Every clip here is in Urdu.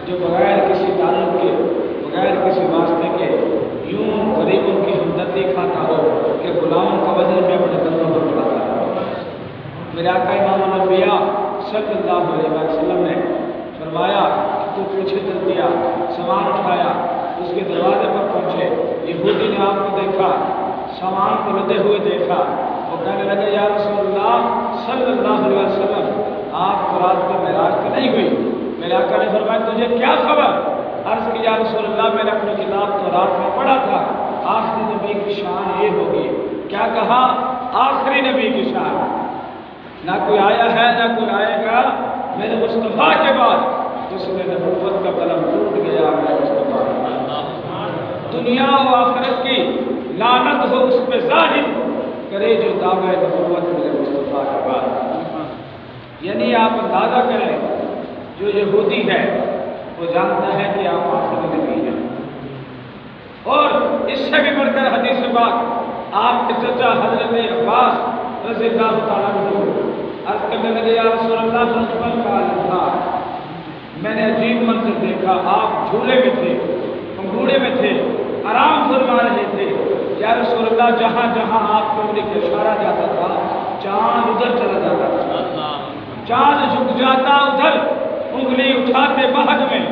جو بغیر کسی تعلق کے، بغیر کسی واسطے کے یوں غریبوں کی ہمدردی کھاتا ہو کہ غلاموں کا وزن میں اپنے دندوں پر پڑتا ہے۔ میرے آقا امام الانبیاء صلی اللہ علیہ وسلم نے فرمایا کہ تو پیچھے چل دیا، سامان اٹھایا، اس کے دروازے پر پہنچے، یہودی نے آپ کو دیکھا، سامان کو لدے ہوئے دیکھا، وہ کہنے لگے یا رسول اللہ صلی اللہ علیہ وسلم آپ کو رات کو معراج تو نہیں ہوئی؟ میرے آقا نے فرمایا تجھے کیا خبر؟ عرض کی یا رسول اللہ میں نے اپنی کتاب تو رات میں پڑھا تھا آخری نبی کی شان یہ ہوگی۔ کیا کہا؟ آخری نبی کی شان، نہ کوئی آیا ہے نہ کوئی آئے گا میرے مصطفیٰ کے بعد، اس میں نبوت کا قلم ٹوٹ گیا میرے مصطفیٰ۔ دنیا و آخرت کی لعنت ہو اس پہ ظاہر کرے جو دعوی نبوت میرے مصطفیٰ کے بعد۔ یعنی آپ اندازہ کریں جو یہودی ہے وہ جانتا ہے کہ آپ آخری نبی ہیں، اور اس سے بھی بڑھ کر حدیث پاک آپ کے چچا حضرت عباس رضی اللہ تعالیٰ عنہ عرض کرنے لگے یا رسول اللہ بچپن کا عالم تھا، میں نے عجیب منظر دیکھا، آپ جھولے میں تھے، انگوڑے میں تھے، آرام فرما رہے تھے، یا رسول اللہ جہاں جہاں آپ کو انگلی کا اشارہ جاتا تھا چاند ادھر چلا جاتا تھا، چاند جھک جاتا ادھر، انگلی اٹھاتے مہد میں،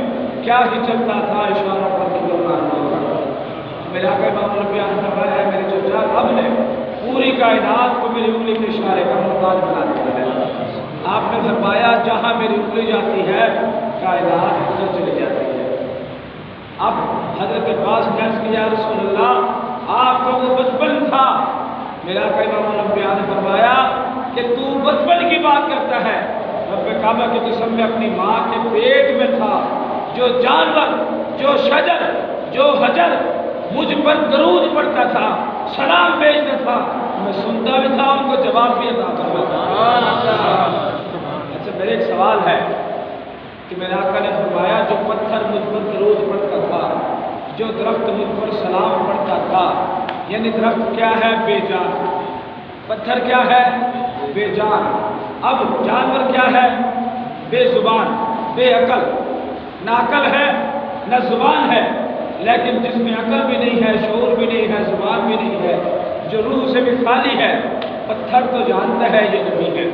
کیا ہی چلتا تھا اشارہ پر میرے آقا امام الانبیاء نے فرمایا ہے میرے چچا رب نے پوری کائنات کو میری انگلی کے اشارے کا محتاج بنا دیا ہے۔ آپ نے فرمایا جہاں میری انگلی جاتی ہے کائنات ادھر چلی جاتی ہے۔ اب حضرت عباس نے عرض کیا یا رسول اللہ آپ کا وہ بچپن تھا، میرا آقا امام الانبیاء نے فرمایا کہ تو بچپن کی بات کرتا ہے، رب کعبہ کی قسم میں اپنی ماں کے پیٹ میں تھا، جو جانور، جو شجر، جو حجر مجھ پر درود پڑھتا تھا، سلام بھیجتا تھا، میں سنتا بھی تھا، ان کو جواب بھی عطا کرتا تھا۔ اچھا میرے ایک سوال ہے کہ میرے آقا نے فرمایا جو پتھر مجھ پر درود پڑھتا تھا، جو درخت مجھ پر سلام پڑھتا تھا، یعنی درخت کیا ہے؟ بے جان، پتھر کیا ہے؟ بے جان، اب جانور کیا ہے؟ بے زبان، بے عقل، نہ عقل ہے نہ زبان ہے، لیکن جس میں عقل بھی نہیں ہے، شعور بھی نہیں ہے، زبان بھی نہیں ہے، جو روح سے بھی خالی ہے، پتھر تو جانتا ہے یہ نبی ہے۔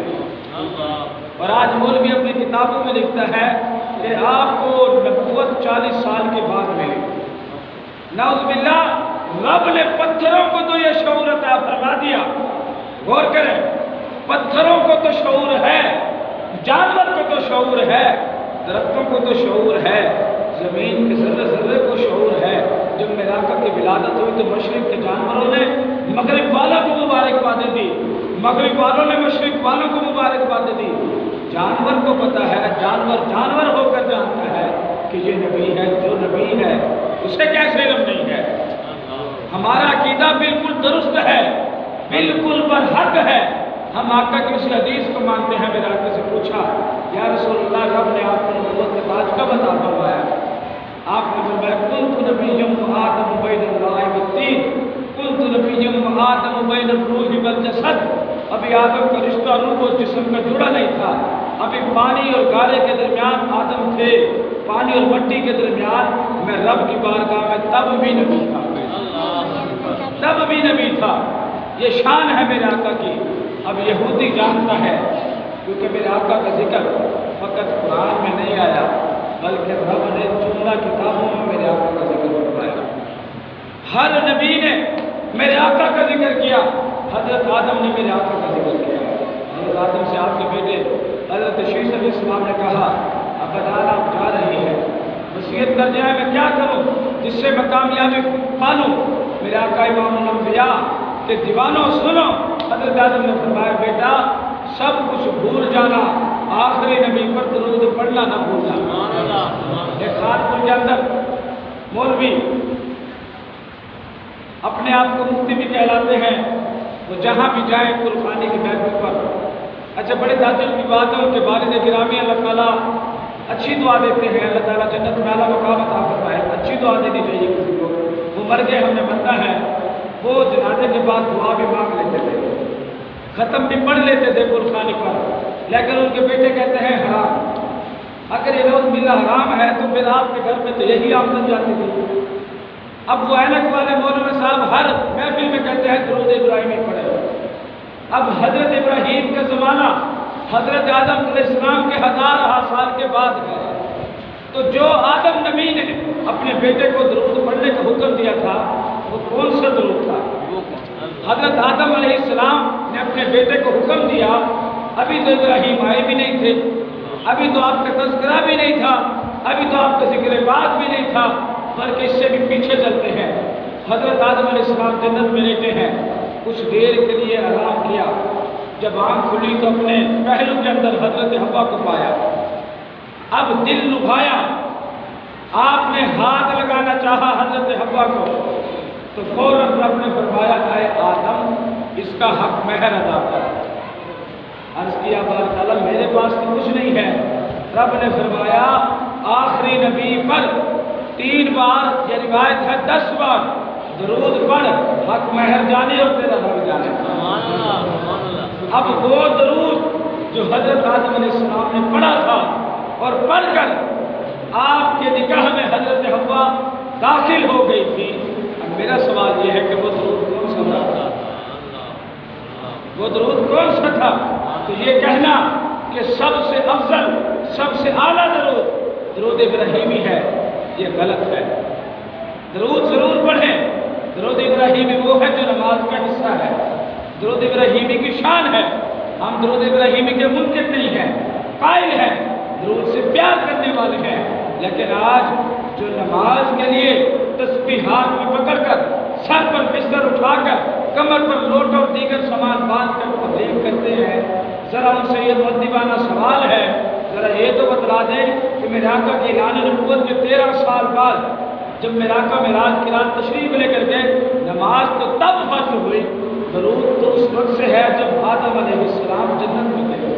اور آج مولوی اپنی کتابوں میں لکھتا ہے کہ آپ کو نبوت 40 سال کے بعد ملی۔ نعوذ باللہ، رب نے پتھروں کو تو یہ شعور عطا فرما دیا۔ غور کریں، پتھروں کو تو شعور ہے، جانور کو تو شعور ہے، درختوں کو تو شعور ہے، زمین کے ذرے ذرے کو شعور ہے۔ جب میرے آقا کی ولادت ہوئی تو مشرق کے جانوروں نے مغرب والوں کو مبارکبادیں دی، مغرب والوں نے مشرق والوں کو مبارکبادیں دی۔ جانور کو پتہ ہے، جانور ہو کر جانتا ہے کہ یہ نبی ہے، جو نبی ہے اسے کیسے علم نہیں ہے۔ ہمارا عقیدہ بالکل درست ہے، بالکل برحق ہے، ہم آقا کی اس حدیث کو مانتے ہیں۔ میرے آقا سے پوچھا یا رسول اللہ رب نے آپ کو نبوت کا تاج کب عطا فرمایا؟ آپ نے فرمایا کنت نبیا وآدم بین الماء والطین، کنت نبیا وآدم بین الروح والجسد۔ ابھی آدم کا رشتہ روح اور جسم کا جڑا نہیں تھا، ابھی پانی اور گارے کے درمیان آدم تھے، پانی اور مٹی کے درمیان میں رب کی بارگاہ میں تب بھی نبی تھا، تب بھی نبی تھا۔ یہ شان ہے میرے آقا کی۔ اب یہودی جانتا ہے کیونکہ میرے آقا کا ذکر فقط قرآن میں نہیں آیا بلکہ رب نے جملہ کتابوں میں میرے آقا کا ذکر فرمایا۔ ہر نبی نے میرے آقا کا ذکر کیا، حضرت آدم نے میرے آقا کا ذکر کیا۔ حضرت آدم سے آپ کے بیٹے حضرت شیش علیہ السلام نے کہا ابا جان آپ جا رہی ہے، وصیت کر جائے میں کیا کروں جس سے میں کامیابی پالوں؟ میرے آقا امام الانبیاء کہ دیوانوں سنو، حضرت آدم نے فرمایا بیٹا سب کچھ بھول جانا، آخری نبی پر درود پڑھنا نہ بھولنا۔ ایک خانپور کے اندر مولوی اپنے آپ کو مفتی بھی کہلاتے ہیں، وہ جہاں بھی جائیں قربانی کی محفل پر اچھا بڑے تعجب کی بات ہے ان کے والد گرامی اللہ تعالیٰ اچھی دعا دیتے ہیں، اللہ تعالیٰ جنت میں اعلیٰ مقام عطا فرمائے، اچھی دعا دینی چاہیے کسی کو۔ وہ مر گئے ہم نے مرنا ہے، وہ جنازے کے بعد دعا بھی مانگ لیتے تھے، ختم بھی پڑھ لیتے تھے قربانی پر، لیکن ان کے بیٹے کہتے ہیں حرام اگر یہ نوز باللہ حرام ہے تو پھر آپ کے گھر میں تو یہی آمدن جاتی تھی۔ اب وہ اینک والے مولانا صاحب ہر محفل میں کہتے ہیں درود ابراہیمی پڑھے۔ اب حضرت ابراہیم کا زمانہ حضرت آدم علیہ السلام کے 1000 سال کے بعد ہے، تو جو آدم نبی نے اپنے بیٹے کو درود پڑھنے کا حکم دیا تھا وہ کون سا درود تھا؟ حضرت آدم علیہ السلام نے اپنے بیٹے کو حکم دیا، ابھی تو ابراہیم آئے بھی نہیں تھے، ابھی تو آپ کا تذکرہ بھی نہیں تھا، ابھی تو آپ کا ذکر بات بھی نہیں تھا، بلکہ اس سے بھی پیچھے چلتے ہیں۔ حضرت آدم علیہ السلام جنت میں لیٹے ہیں، کچھ دیر کے لیے آرام کیا، جب آنکھ کھلی تو اپنے پہلو کے اندر حضرت حوا کو پایا۔ اب دل لبھایا، آپ نے ہاتھ لگانا چاہا حضرت حوا کو، تو فوراً رب نے فرمایا اے آدم اس کا حق مہر ادا کر۔ عرض کیا بارک اللہ میرے پاس تو کچھ نہیں ہے۔ رب نے فرمایا آخری نبی پر 3 بار، یہ روایت ہے 10 بار درود پڑھ، حق مہر جانے اور تیرا رب جانے۔ اب وہ درود جو حضرت آدم علیہ السلام نے پڑھا تھا اور پڑھ کر آپ کے نکاح میں حضرت حوا داخل ہو گئی تھی، اب میرا سوال یہ ہے کہ وہ درود کون سا تھا؟ وہ درود کون سا تھا؟ تو یہ کہنا کہ سب سے افضل، سب سے اعلیٰ درود ابراہیمی ہے، یہ غلط ہے۔ درود ضرور پڑھیں، درود ابراہیمی وہ ہے جو نماز کا حصہ ہے، درود ابراہیمی کی شان ہے۔ ہم درود ابراہیمی کے منکر نہیں ہیں، قائل ہیں، درود سے پیار کرنے والے ہیں، لیکن آج جو نماز کے لیے تسبیحات میں پکڑ کر، سر پر بستر اٹھا کر، کمر پر لوٹ اور دیگر سامان باندھ کر تبلیغ کرتے ہیں، ذرا ان سے یہ مؤدبانہ سوال ہے، ذرا یہ تو بتلا دیں کہ میرے آقا کی اعلان نبوت کے 13 سال بعد جب میرے آقا معراج کی رات تشریف لے کر گئے، نماز تو تب فرض ہوئی، درود تو اس وقت سے ہے جب آدم علیہ السلام جنت میں تھے۔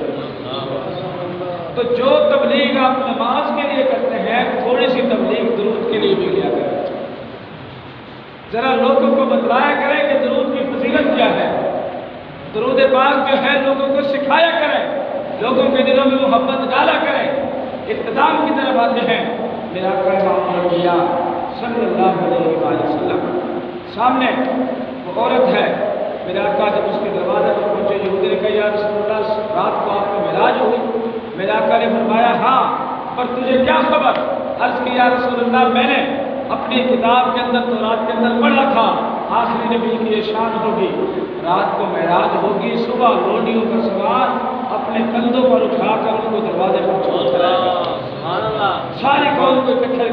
تو جو تبلیغ آپ نماز کے لیے کرتے ہیں، تھوڑی سی تبلیغ درود کے لیے بھی کیا کریں۔ ذرا لوگوں کو بتلایا کریں کہ درود کی فضیلت کیا ہے، درود پاک جو ہے لوگوں کو سکھایا کریں، لوگوں کے دلوں میں محبت ڈالا کریں۔ اختتام کی طرف آتے ہیں، میرا امام الانبیاء صلی اللہ علیہ وآلہ وسلم سامنے وہ عورت ہے، میرے آقا جب اس کے دروازے پر پہنچے، یہودی نے کہا یا رسول اللہ رات کو آپ کو معراج ہوئی؟ میرے آقا نے فرمایا ہاں، پر تجھے کیا خبر؟ عرض کی یا رسول اللہ میں نے اپنی کتاب کے اندر تورات کے اندر پڑھا تھا آخری نبی کی یہ شان ہوگی، رات کو معراج ہوگی، صبح لوڈیوں کا سوار اپنے کندھوں پر اٹھا کر ان کو دروازے پر چھوڑ کر آئے گا، ساری قوم کو اکٹھے